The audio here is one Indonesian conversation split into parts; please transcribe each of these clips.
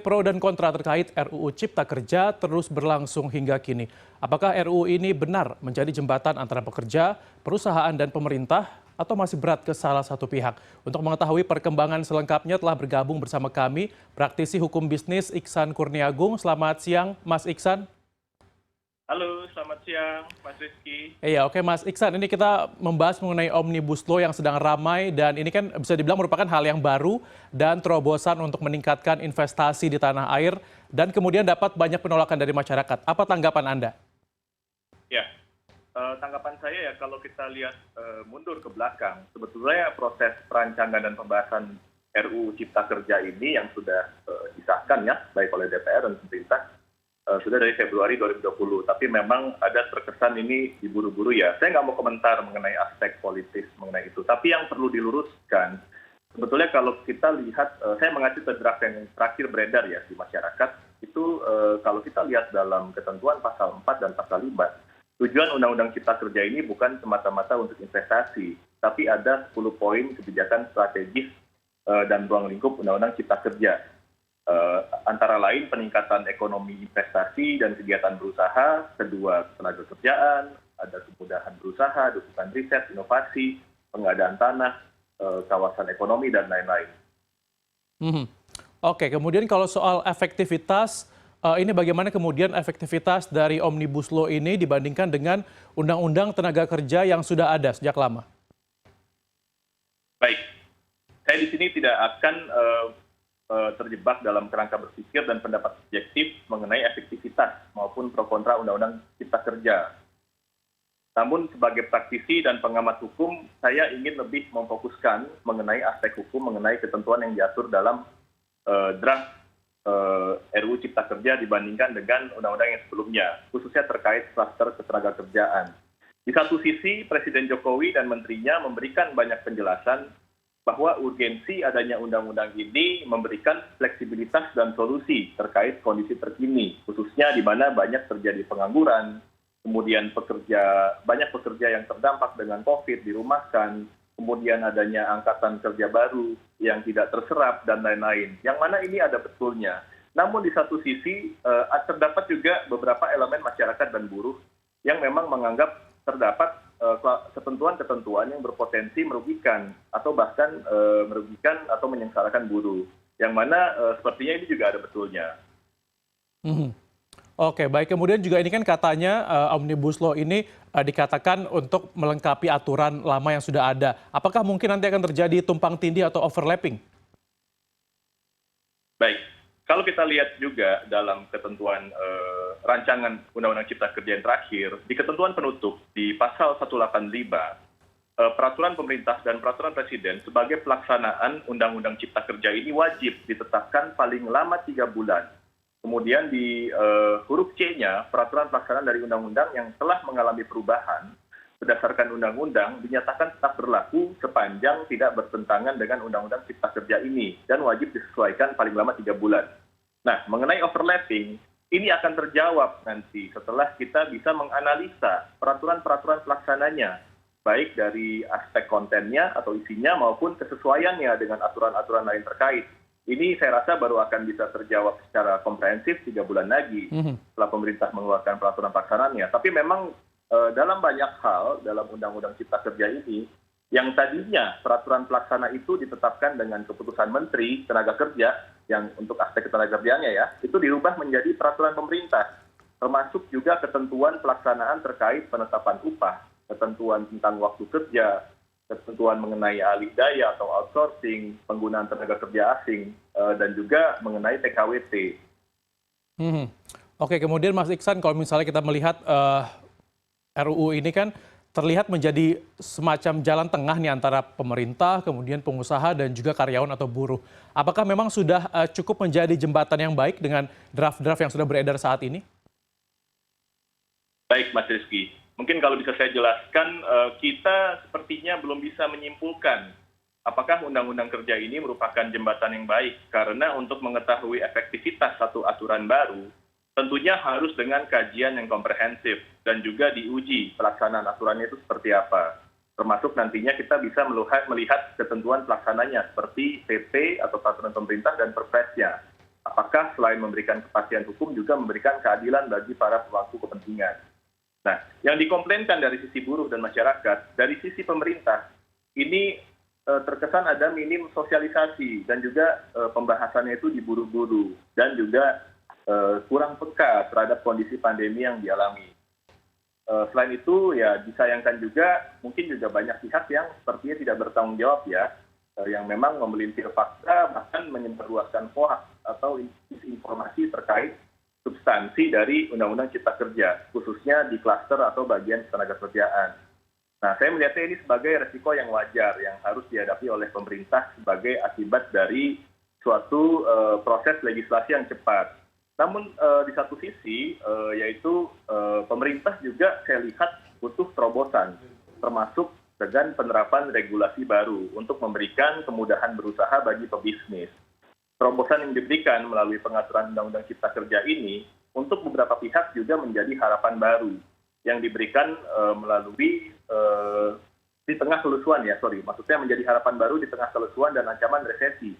Pro dan kontra terkait RUU Cipta Kerja terus berlangsung hingga kini. Apakah RUU ini benar menjadi jembatan antara pekerja, perusahaan, dan pemerintah, atau masih berat ke salah satu pihak? Untuk mengetahui perkembangan selengkapnya telah bergabung bersama kami praktisi hukum bisnis Iksan Kurniagung. Selamat siang, Mas Iksan. Halo, selamat siang, Mas Rizky. Iya, oke Mas Iksan, ini kita membahas mengenai Omnibus Law yang sedang ramai dan ini kan bisa dibilang merupakan hal yang baru dan terobosan untuk meningkatkan investasi di tanah air dan kemudian dapat banyak penolakan dari masyarakat. Apa tanggapan Anda? Ya, tanggapan saya ya kalau kita lihat mundur ke belakang, sebetulnya proses perancangan dan pembahasan RUU Cipta Kerja ini yang sudah disahkan ya, baik oleh DPR dan pemerintah, sudah dari Februari 2020, tapi memang ada terkesan ini diburu-buru ya. Saya nggak mau komentar mengenai aspek politis mengenai itu, tapi yang perlu diluruskan, sebetulnya kalau kita lihat, saya mengacu ke draft yang terakhir beredar ya di masyarakat, itu kalau kita lihat dalam ketentuan pasal 4 dan pasal 5, tujuan Undang-Undang Cipta Kerja ini bukan semata-mata untuk investasi, tapi ada 10 poin kebijakan strategis dan ruang lingkup Undang-Undang Cipta Kerja. Antara lain peningkatan ekonomi investasi dan kegiatan berusaha, kedua tenaga kerjaan, ada kemudahan berusaha, dukungan riset, inovasi, pengadaan tanah, kawasan ekonomi, dan lain-lain. Oke, kemudian kalau soal efektivitas, ini bagaimana kemudian efektivitas dari Omnibus Law ini dibandingkan dengan Undang-Undang Tenaga Kerja yang sudah ada sejak lama? Baik, saya di sini tidak akan terjebak dalam kerangka berpikir dan pendapat subjektif mengenai efektivitas maupun pro kontra Undang-Undang Cipta Kerja. Namun sebagai praktisi dan pengamat hukum, saya ingin lebih memfokuskan mengenai aspek hukum, mengenai ketentuan yang diatur dalam draft RUU Cipta Kerja dibandingkan dengan undang-undang yang sebelumnya, khususnya terkait klaster ketenagakerjaan. Di satu sisi, Presiden Jokowi dan menterinya memberikan banyak penjelasan bahwa urgensi adanya undang-undang ini memberikan fleksibilitas dan solusi terkait kondisi terkini, khususnya di mana banyak terjadi pengangguran, kemudian banyak pekerja yang terdampak dengan COVID dirumahkan, kemudian adanya angkatan kerja baru yang tidak terserap, dan lain-lain. Yang mana ini ada betulnya. Namun di satu sisi, terdapat juga beberapa elemen masyarakat dan buruh yang memang menganggap terdapat ketentuan-ketentuan yang berpotensi merugikan atau bahkan merugikan atau menyengsarakan buruh. Yang mana sepertinya ini juga ada betulnya. Oke, baik. Kemudian juga ini kan katanya Omnibus Law ini dikatakan untuk melengkapi aturan lama yang sudah ada. Apakah mungkin nanti akan terjadi tumpang tindih atau overlapping? Baik, kalau kita lihat juga dalam ketentuan rancangan Undang-Undang Cipta Kerja yang terakhir, di ketentuan penutup di pasal 185, peraturan pemerintah dan peraturan presiden sebagai pelaksanaan Undang-Undang Cipta Kerja ini wajib ditetapkan paling lama 3 bulan. Kemudian di huruf C-nya, peraturan pelaksanaan dari undang-undang yang telah mengalami perubahan berdasarkan undang-undang dinyatakan tetap berlaku sepanjang tidak bertentangan dengan Undang-Undang Cipta Kerja ini dan wajib disesuaikan paling lama 3 bulan. Nah, mengenai overlapping, ini akan terjawab nanti setelah kita bisa menganalisa peraturan-peraturan pelaksananya, baik dari aspek kontennya atau isinya maupun kesesuaiannya dengan aturan-aturan lain terkait. Ini saya rasa baru akan bisa terjawab secara komprehensif 3 bulan lagi setelah pemerintah mengeluarkan peraturan pelaksanaannya. Tapi memang dalam banyak hal dalam Undang-Undang Cipta Kerja ini, yang tadinya peraturan pelaksana itu ditetapkan dengan keputusan Menteri Tenaga Kerja, yang untuk aspek ketenagakerjaannya ya, itu dirubah menjadi peraturan pemerintah, termasuk juga ketentuan pelaksanaan terkait penetapan upah, ketentuan tentang waktu kerja, ketentuan mengenai alih daya atau outsourcing, penggunaan tenaga kerja asing, dan juga mengenai TKWT. Oke, kemudian Mas Iksan, kalau misalnya kita melihat RUU ini kan terlihat menjadi semacam jalan tengah nih antara pemerintah, kemudian pengusaha dan juga karyawan atau buruh. Apakah memang sudah cukup menjadi jembatan yang baik dengan draft-draft yang sudah beredar saat ini? Baik, Mas Rizky. Mungkin kalau bisa saya jelaskan, kita sepertinya belum bisa menyimpulkan apakah Undang-Undang Kerja ini merupakan jembatan yang baik. Karena untuk mengetahui efektivitas satu aturan baru, tentunya harus dengan kajian yang komprehensif dan juga diuji pelaksanaan aturannya itu seperti apa. Termasuk nantinya kita bisa melihat ketentuan pelaksananya seperti PP atau peraturan pemerintah dan perpresnya. apakah selain memberikan kepastian hukum juga memberikan keadilan bagi para pelaku kepentingan. Nah, yang dikomplainkan dari sisi buruh dan masyarakat, dari sisi pemerintah, ini terkesan ada minim sosialisasi dan juga pembahasannya itu diburu-buru dan juga kurang peka terhadap kondisi pandemi yang dialami. Selain itu, ya disayangkan juga mungkin juga banyak pihak yang sepertinya tidak bertanggung jawab ya, yang memang memelintir fakta bahkan menyebarluaskan hoax atau informasi terkait substansi dari Undang-Undang Cipta Kerja, khususnya di klaster atau bagian ketenagakerjaan. Nah, saya melihatnya ini sebagai resiko yang wajar yang harus dihadapi oleh pemerintah sebagai akibat dari suatu proses legislasi yang cepat. Namun di satu sisi, yaitu pemerintah juga saya lihat butuh terobosan, termasuk dengan penerapan regulasi baru untuk memberikan kemudahan berusaha bagi pebisnis. Terobosan yang diberikan melalui pengaturan Undang-Undang Cipta Kerja ini untuk beberapa pihak juga menjadi harapan baru yang diberikan melalui di tengah kelusuan ya, maksudnya menjadi harapan baru di tengah kelusuan dan ancaman resesi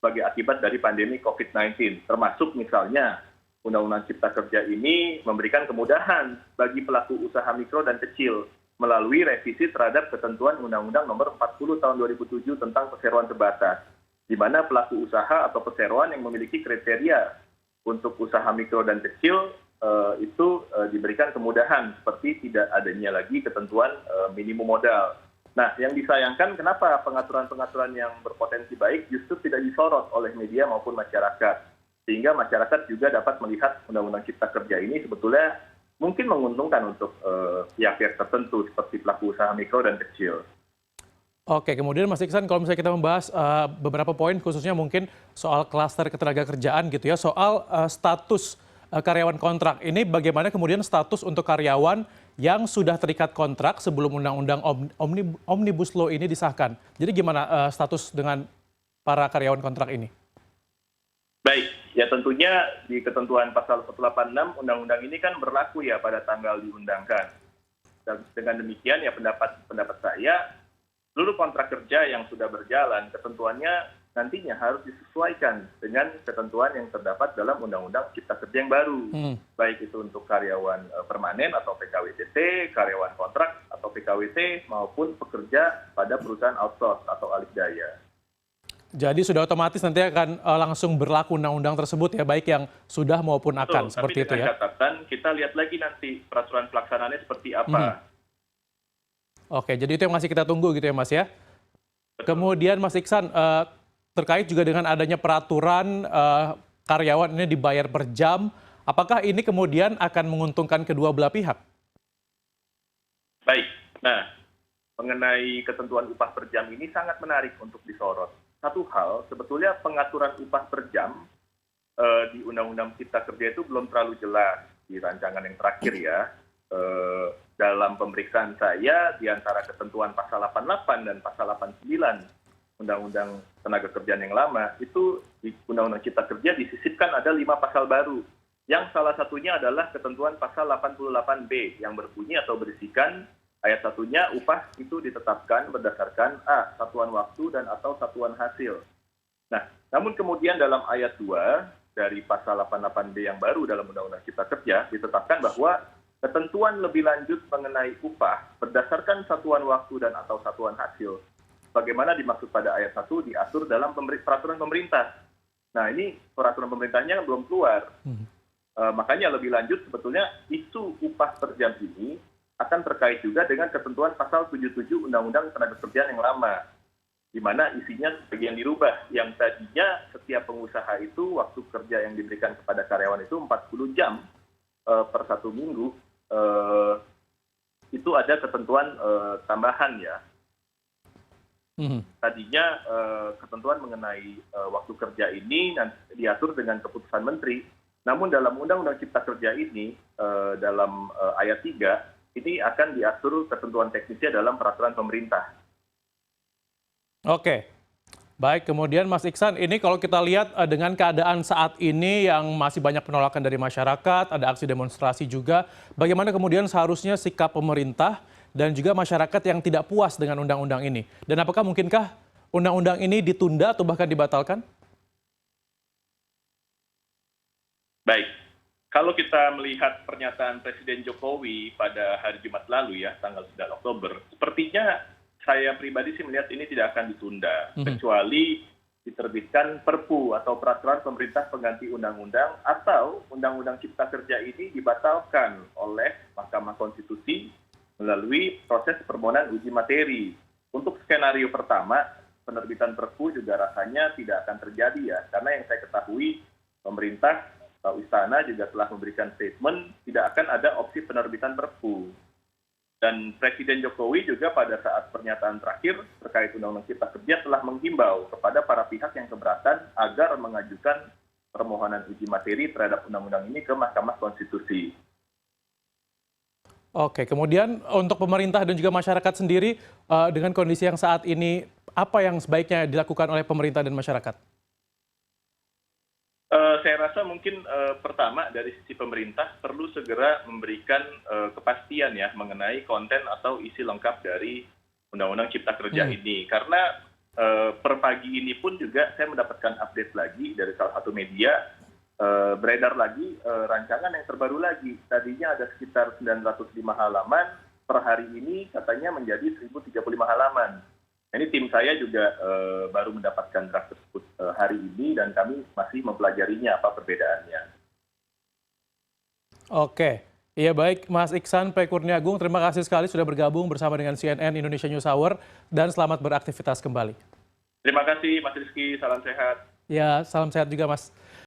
sebagai akibat dari pandemi COVID-19, termasuk misalnya Undang-Undang Cipta Kerja ini memberikan kemudahan bagi pelaku usaha mikro dan kecil melalui revisi terhadap ketentuan Undang-Undang Nomor 40 Tahun 2007 tentang perseroan terbatas, di mana pelaku usaha atau perseroan yang memiliki kriteria untuk usaha mikro dan kecil itu diberikan kemudahan seperti tidak adanya lagi ketentuan minimum modal. Nah, yang disayangkan kenapa pengaturan-pengaturan yang berpotensi baik justru tidak disorot oleh media maupun masyarakat, sehingga masyarakat juga dapat melihat Undang-Undang Cipta Kerja ini sebetulnya mungkin menguntungkan untuk pihak-pihak tertentu seperti pelaku usaha mikro dan kecil. Oke, kemudian Mas Iksan, kalau misalnya kita membahas beberapa poin khususnya mungkin soal klaster ketenagakerjaan gitu ya, soal status karyawan kontrak. Ini bagaimana kemudian status untuk karyawan yang sudah terikat kontrak sebelum Undang-Undang Omnibus Law ini disahkan. Jadi gimana status dengan para karyawan kontrak ini? Baik, ya tentunya di ketentuan pasal 186 Undang-Undang ini kan berlaku ya pada tanggal diundangkan. Dan dengan demikian ya pendapat saya, seluruh kontrak kerja yang sudah berjalan, ketentuannya nantinya harus disesuaikan dengan ketentuan yang terdapat dalam Undang-Undang Cipta Kerja yang baru. Baik itu untuk karyawan permanen atau PKWTT, karyawan kontrak atau PKWT, maupun pekerja pada perusahaan outsource atau alih daya. Jadi sudah otomatis nanti akan langsung berlaku undang-undang tersebut ya, baik yang sudah maupun akan, seperti itu ya? Tapi dengan catatan kita lihat lagi nanti peraturan pelaksanaannya seperti apa. Oke, jadi itu yang masih kita tunggu gitu ya Mas ya. Betul. Kemudian Mas Iksan, terkait juga dengan adanya peraturan karyawan ini dibayar per jam, apakah ini kemudian akan menguntungkan kedua belah pihak? Baik, nah mengenai ketentuan upah per jam ini sangat menarik untuk disorot. Satu hal, sebetulnya pengaturan upah per jam di Undang-Undang Cipta Kerja itu belum terlalu jelas di rancangan yang terakhir ya. Dalam pemeriksaan saya, di antara ketentuan pasal 88 dan pasal 89 Undang-Undang Ketenagakerjaan yang lama, itu di Undang-Undang Cipta Kerja disisipkan ada 5 pasal baru, yang salah satunya adalah ketentuan pasal 88B yang berbunyi atau berisikan ayat satunya upah itu ditetapkan berdasarkan A, satuan waktu dan atau satuan hasil. Nah, namun kemudian dalam ayat 2 dari pasal 88B yang baru dalam Undang-Undang Cipta Kerja ditetapkan bahwa ketentuan lebih lanjut mengenai upah berdasarkan satuan waktu dan atau satuan hasil, bagaimana dimaksud pada ayat 1 diatur dalam peraturan pemerintah. Nah, ini peraturan pemerintahnya belum keluar. Makanya lebih lanjut sebetulnya isu upah per jam ini akan terkait juga dengan ketentuan pasal 77 Undang-Undang Ketenagakerjaan yang lama, di mana isinya sebagian dirubah. Yang tadinya setiap pengusaha itu waktu kerja yang diberikan kepada karyawan itu 40 jam per 1 minggu, itu ada ketentuan tambahan ya. Tadinya ketentuan mengenai waktu kerja ini diatur dengan keputusan menteri, namun dalam Undang-Undang Cipta Kerja ini dalam ayat 3 ini akan diatur ketentuan teknisnya dalam peraturan pemerintah. Oke. Baik, kemudian Mas Iksan, ini kalau kita lihat dengan keadaan saat ini yang masih banyak penolakan dari masyarakat, ada aksi demonstrasi juga, bagaimana kemudian seharusnya sikap pemerintah dan juga masyarakat yang tidak puas dengan undang-undang ini? Dan apakah mungkinkah undang-undang ini ditunda atau bahkan dibatalkan? Baik, kalau kita melihat pernyataan Presiden Jokowi pada hari Jumat lalu ya, tanggal 9 Oktober, sepertinya saya pribadi sih melihat ini tidak akan ditunda, kecuali diterbitkan Perpu atau peraturan pemerintah pengganti undang-undang atau undang-undang cipta kerja ini dibatalkan oleh Mahkamah Konstitusi melalui proses permohonan uji materi. Untuk skenario pertama, penerbitan Perpu juga rasanya tidak akan terjadi ya, karena yang saya ketahui pemerintah atau istana juga telah memberikan statement tidak akan ada opsi penerbitan Perpu. Dan Presiden Jokowi juga pada saat pernyataan terakhir terkait Undang-Undang Cipta Kerja telah menghimbau kepada para pihak yang keberatan agar mengajukan permohonan uji materi terhadap undang-undang ini ke Mahkamah Konstitusi. Oke, kemudian untuk pemerintah dan juga masyarakat sendiri dengan kondisi yang saat ini, apa yang sebaiknya dilakukan oleh pemerintah dan masyarakat? Saya rasa mungkin pertama dari sisi pemerintah perlu segera memberikan kepastian ya mengenai konten atau isi lengkap dari Undang-Undang Cipta Kerja ini. Karena per pagi ini pun juga saya mendapatkan update lagi dari salah satu media, beredar lagi rancangan yang terbaru lagi. Tadinya ada sekitar 905 halaman, per hari ini katanya menjadi 1035 halaman. Ini tim saya juga baru mendapatkan draft tersebut hari ini dan kami masih mempelajarinya apa perbedaannya. Oke, iya baik Mas Iksan P. Kurniagung, terima kasih sekali sudah bergabung bersama dengan CNN Indonesia News Hour dan selamat beraktivitas kembali. Terima kasih Mas Rizky, salam sehat. Ya, salam sehat juga Mas.